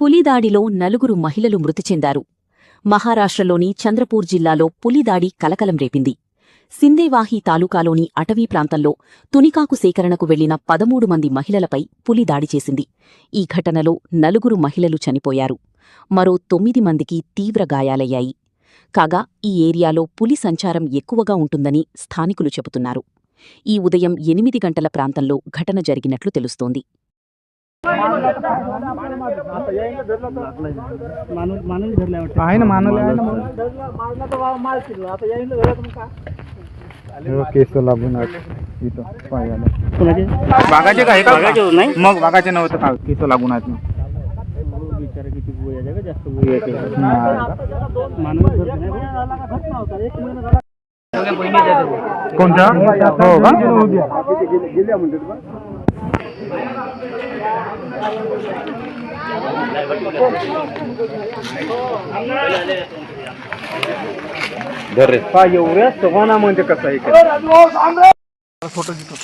పులిదాడిలో నలుగురు మహిళలు మృతి చెందారు. మహారాష్ట్రలోని చంద్రపూర్ జిల్లాలో పులిదాడి కలకలం రేపింది. సిందేవాహి తాలూకాలోని అటవీ ప్రాంతంలో తునికాకు సేకరణకు వెళ్లిన 13 మంది మహిళలపై పులిదాడి చేసింది. ఈ ఘటనలో నలుగురు మహిళలు చనిపోయారు. మరో 9 మందికి తీవ్ర గాయాలయ్యాయి. కాగా ఈ ఏరియాలో పులి సంచారం ఎక్కువగా ఉంటుందని స్థానికులు చెబుతున్నారు. ఈ ఉదయం 8 గంటల ప్రాంతంలో ఘటన జరిగినట్లు తెలుస్తోంది. केस लागून इथं पायाला बागाचे काय का नाही मग बागाचे नव्हतं का केस लागून आहेत बिचारा किती गोळ्या जागा जास्त गोळ्या कोणता हो का गेल्या म्हणतात धर रे पा एवढ्या सवाना म्हणजे कसं आहे फोटो घेतो